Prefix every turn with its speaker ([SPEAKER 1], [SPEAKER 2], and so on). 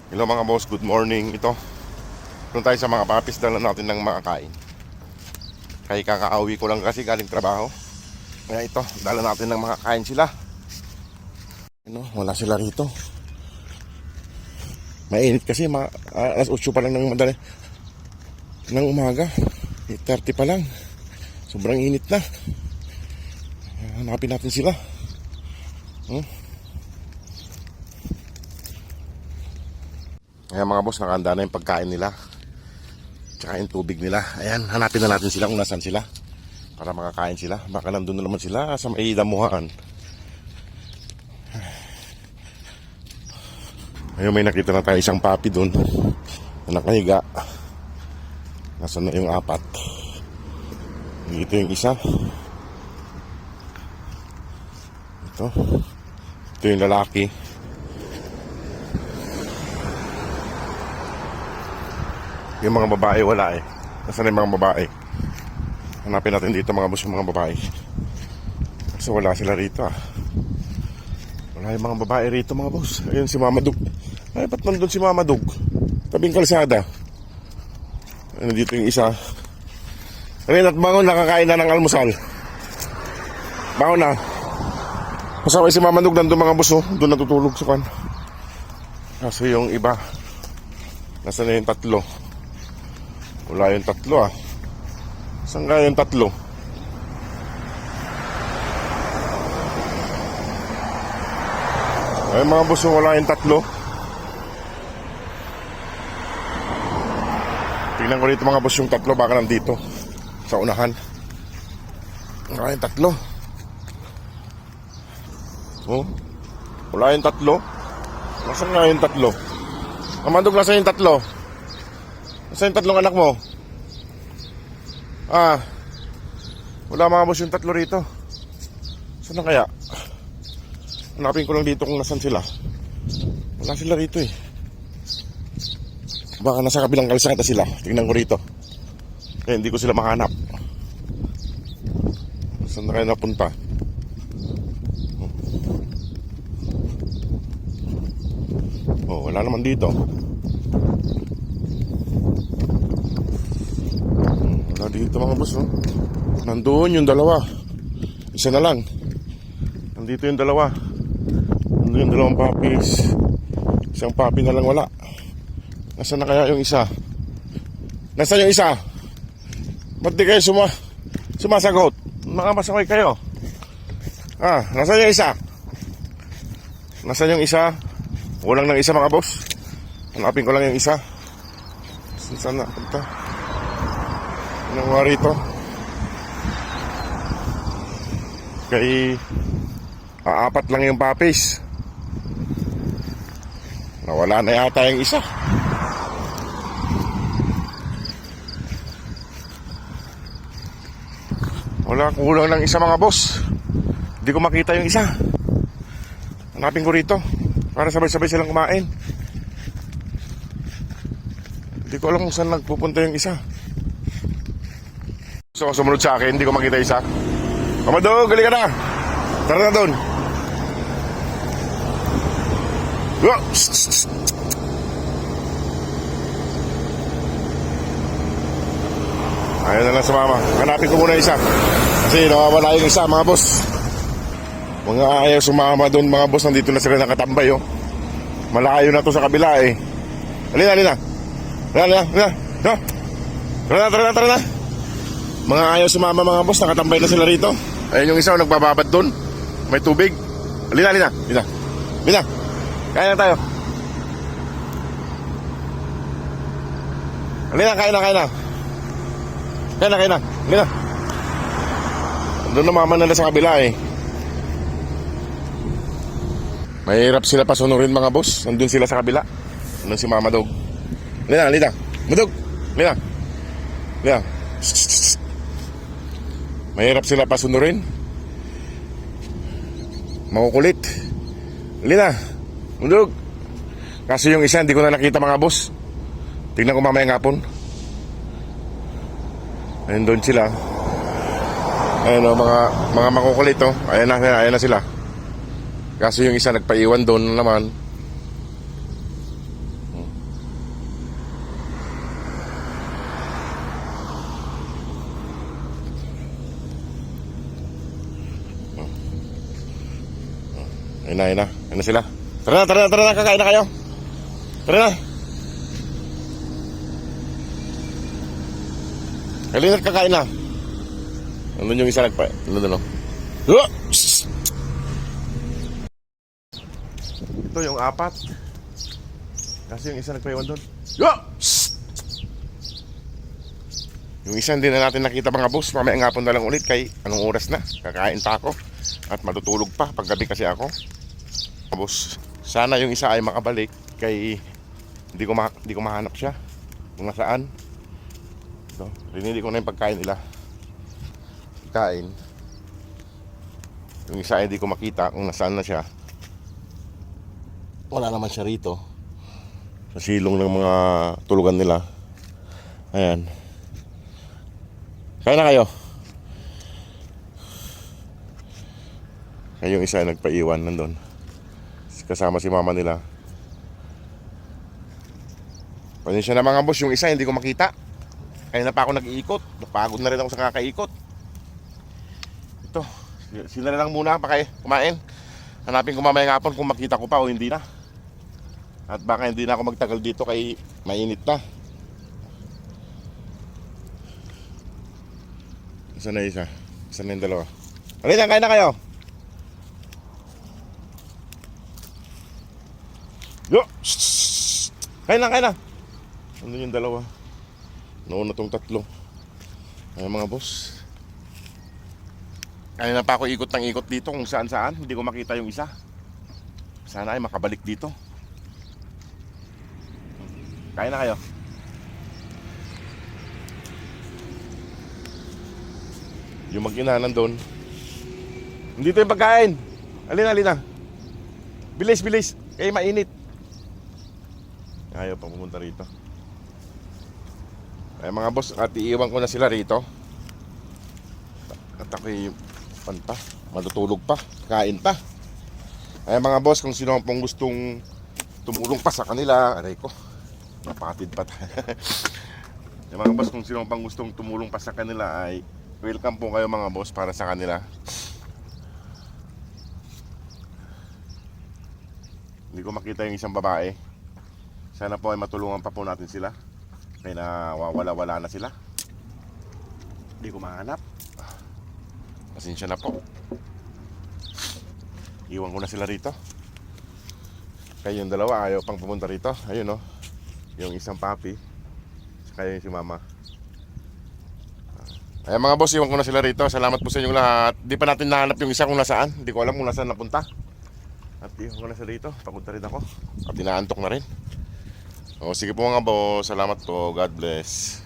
[SPEAKER 1] Hello mga boss, good morning. Ito, doon tayo sa mga papis, dala natin ng makakain. Kaya kakauwi ko lang kasi galing trabaho. Kaya ito, dala natin ng makakain sila. Ano, wala sila rito. Mainit kasi, alas 8 pa lang ng umaga. 8:30 pa lang. Sobrang init na. Hanapin natin sila. Ayan mga boss, nakahanda na yung pagkain nila tsaka yung tubig nila. Ayan, hanapin na natin sila kung nasan sila para makakain sila. Baka nandun na naman sila sa may damuhan. Ayun, may nakita na tayo isang papi dun na nakahiga. Nasaan na yung apat? Ito yung isa. Ito yung lalaki. Yung mga babae wala eh. Nasaan yung mga babae? Hanapin natin dito mga boss yung mga babae. Kasi wala sila rito ah. Wala yung mga babae rito mga boss. Ayun si Mama Dug. Ay, ba't nandun si Mama Dug? Tabing kalsada. Ayun dito yung isa. Rin at bangon, nakakain na ng almusal. Bangon na. Kasama si Mama Dug nandun mga boss oh. Doon natutulog sa kan. Kaso yung iba, nasaan na yung tatlo? Wala yung tatlo ah. Saan kaya yung tatlo? Ay mga boss, wala yung tatlo. Tingnan ko rito mga boss yung tatlo. Baka nandito sa unahan. Wala yung tatlo. Oh, wala yung tatlo. Nasaan nga yung tatlo? Mamandog, nasaan yung tatlo? Nasaan yung tatlong anak mo? Ah, wala mga boss yung tatlo rito. Saan na kaya? Hanapin ko lang dito kung nasan sila. Wala sila rito eh. Baka nasa kabilang kalsada sila. Tingnan ko rito. Eh, hindi ko sila mahanap. Saan na kaya napunta? Oh, wala naman dito. Wala dito mga boss oh. Nandoon yung dalawa. Isa na lang. Nandito yung dalawa. Nandito yung dalawang puppies. Isang puppy na lang wala. Nasaan na kaya yung isa? Nasaan yung isa? Ba't di kayo sumasagot? Mga masakay kayo. Ah, nasaan yung isa? Nasaan yung isa? Walang ng isa mga boss. Hanapin ko lang yung isa. Saan na punta? Anong nga rito? Kay apat lang yung puppies. Nawala na yata yung isa. Wala, kulang ng isa mga boss. Hindi ko makita yung isa. Hanapin ko rito para sabay-sabay silang kumain. Hindi ko alam kung saan nagpupunta yung isa. So, sumunod sa akin, hindi ko makita isa. Mamadog, gali ka na. Tara na doon. Ayun na lang sa mama. Hanapin ko muna isa. Kasi nawawala yung isa mga boss. Mga ayaw sumama doon mga boss. Nandito na sila nakatambay oh. Malayo na to sa kabila eh. Halina. Tara na. Mga ayaw sumama mga boss. Nakatambay na sila rito. Ayun yung isa nagbababad doon. May tubig. Halina. Kaya na tayo. Halina, kaya na. Halina. Doon na mama nila sa kabila eh. Mahirap sila pasunurin mga boss. Nandun sila sa kabila. Nandun si Mama Dog. Halina. Madog. Halina. Mahirap sila pasunurin. Makukulit. Halina. Madog. Kasi yung isa hindi ko na nakita mga boss. Tingnan ko mamaya nga hapon. Ayun doon sila. Ayun o, mga makukulit o. Ayan na sila. Kaso yung isa nagpaiwan doon naman. Ayun na sila. Tara na, kakain na kayo. Tara na. Halina't kakain na. Nandun yung isa nandun no. Ito yung apat. Kasi yung isa nagpaiwan doon. Yung isa hindi na natin nakita mga boss. Mamaya nga po na lang ulit kay anong oras na. Kakain pa ako. At matutulog pa. Paggabi kasi ako. Boss, sana yung isa ay makabalik kay hindi ko mahanap siya kung nasaan. So, rinili ko na yung pagkain nila. Kain. Yung isa ay hindi ko makita kung nasaan na siya. Wala naman siya rito. Sa silong ng mga tulugan nila. Ayan. Kaya na kayo. Kaya yung isa ay nagpaiwan nandun. Kasama si mama nila. Pasensya na mga boss, yung isa hindi ko makita. Kaya na pa ako nag-iikot. Napagod na rin ako sa kakaikot. Ito, sila na lang muna pa kayo kumain. Hanapin ko mamaya hapon kung makita ko pa o hindi na. At baka hindi na ako magtagal dito kay mainit na. Isa na isa. Isa na yung dalawa. Halika, kain na kayo. Yo! Kain na. Ano yung dalawa? Noon na tong tatlo. Ay mga boss. Kaya na pa ako ikot ng ikot dito kung saan. Hindi ko makita yung isa. Sana ay makabalik dito. Kain na kayo. Yung mag-ina nandun. Dito yung pagkain. Alina. Bilis. Kaya mainit. Ayaw pa pumunta rito. Ay mga boss, at iiwan ko na sila rito. At ako'y matutulog pa, kain pa. Ay mga boss, kung sino pong gustong tumulong pa sa kanila, aray ko, napatid pa tayo. Ay mga boss, kung sino pang gustong tumulong pa sa kanila ay welcome po kayo mga boss para sa kanila. Hindi ko makita yung isang babae. Sana po ay matulungan pa po natin sila. Kaya nawawala-wala na sila. Hindi ko mahanap. Pasensya na po. Iwan ko na sila rito. Kaya yung dalawa ayaw pang pumunta rito. Ayun o. Yung isang papi. Kaya yung si mama. Ayan mga boss, iwan ko na sila rito. Salamat po sa inyong lahat. Di pa natin nahanap yung isa kung nasaan. Hindi ko alam kung nasaan napunta. At iwan ko na sila rito. Pagod na rin ako. At inaantok na rin. O sige po mga boss, salamat po. God bless.